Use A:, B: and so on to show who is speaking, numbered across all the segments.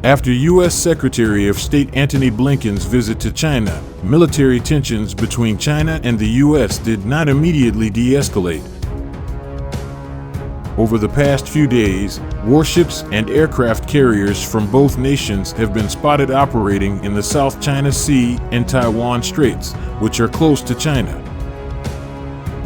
A: After U.S. Secretary of State Antony Blinken's visit to China, military tensions between China and the U.S. did not immediately de-escalate. Over the past few days, warships and aircraft carriers from both nations have been spotted operating in the South China Sea and Taiwan Straits, which are close to China.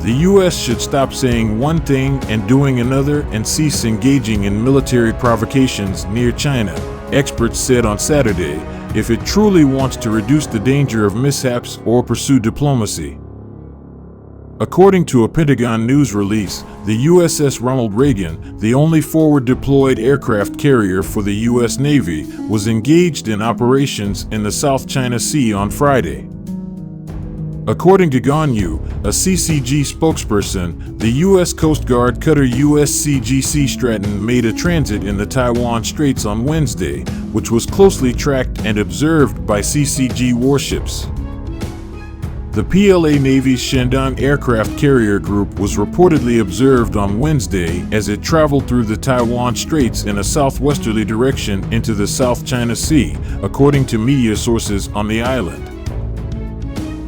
A: The U.S. should stop saying one thing and doing another and cease engaging in military provocations near China, experts said on Saturday, if it truly wants to reduce the danger of mishaps or pursue diplomacy. According to a Pentagon news release, the USS Ronald Reagan, the only forward-deployed aircraft carrier for the U.S. Navy, was engaged in operations in the South China Sea on Friday. According to Ganyu, a CCG spokesperson, the U.S. Coast Guard cutter USCGC Stratton made a transit in the Taiwan Straits on Wednesday, which was closely tracked and observed by CCG warships. The PLA Navy's Shandong Aircraft Carrier Group was reportedly observed on Wednesday as it traveled through the Taiwan Straits in a southwesterly direction into the South China Sea, according to media sources on the island.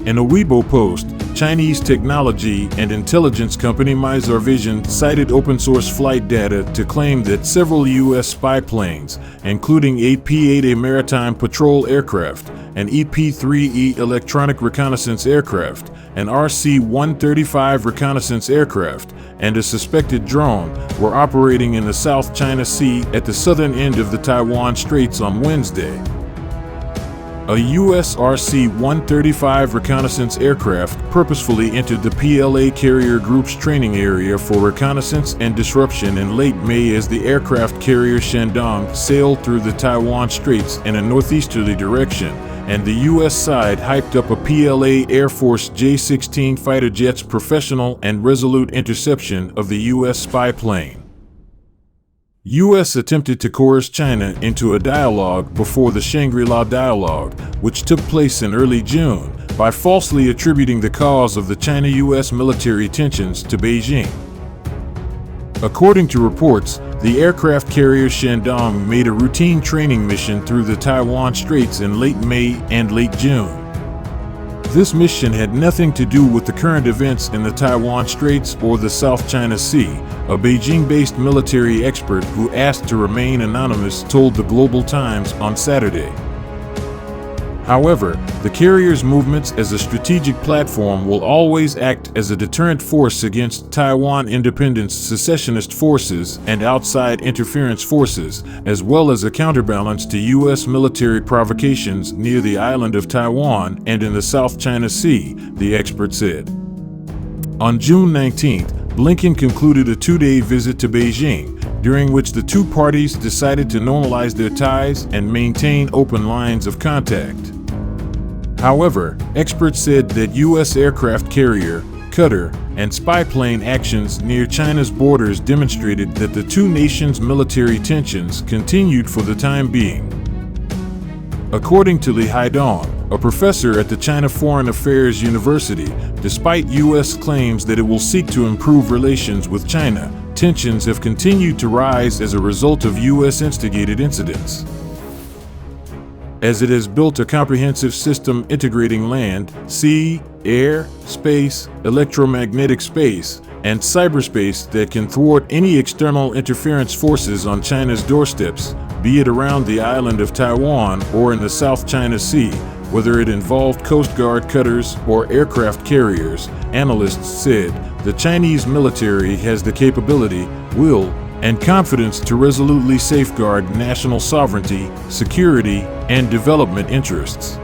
A: In a Weibo post, Chinese technology and intelligence company Mizarvision cited open-source flight data to claim that several U.S. spy planes, including a P-8A maritime patrol aircraft, an EP-3E electronic reconnaissance aircraft, an RC-135 reconnaissance aircraft, and a suspected drone, were operating in the South China Sea at the southern end of the Taiwan Straits on Wednesday. A U.S. RC-135 reconnaissance aircraft purposefully entered the PLA Carrier Group's training area for reconnaissance and disruption in late May as the aircraft carrier Shandong sailed through the Taiwan Straits in a northeasterly direction, and the U.S. side hyped up a PLA Air Force J-16 fighter jet's professional and resolute interception of the U.S. spy plane. U.S. attempted to coerce China into a dialogue before the Shangri-La Dialogue, which took place in early June, by falsely attributing the cause of the China-U.S. military tensions to Beijing. According to reports, the aircraft carrier Shandong made a routine training mission through the Taiwan Straits in late May and late June. This mission had nothing to do with the current events in the Taiwan Straits or the South China Sea, a Beijing-based military expert who asked to remain anonymous told the Global Times on Saturday. However, the carrier's movements as a strategic platform will always act as a deterrent force against Taiwan independence secessionist forces and outside interference forces, as well as a counterbalance to U.S. military provocations near the island of Taiwan and in the South China Sea, the expert said. On June 19th, Blinken concluded a two-day visit to Beijing, during which the two parties decided to normalize their ties and maintain open lines of contact. However, experts said that U.S. aircraft carrier, cutter, and spy plane actions near China's borders demonstrated that the two nations' military tensions continued for the time being. According to Li Haidong, a professor at the China Foreign Affairs University, despite U.S. claims that it will seek to improve relations with China, tensions have continued to rise as a result of U.S.-instigated incidents. As it has built a comprehensive system integrating land, sea, air, space, electromagnetic space, and cyberspace that can thwart any external interference forces on China's doorsteps, be it around the island of Taiwan or in the South China Sea, whether it involved Coast Guard cutters or aircraft carriers, analysts said, the Chinese military has the capability, will, and confidence to resolutely safeguard national sovereignty, security, and development interests.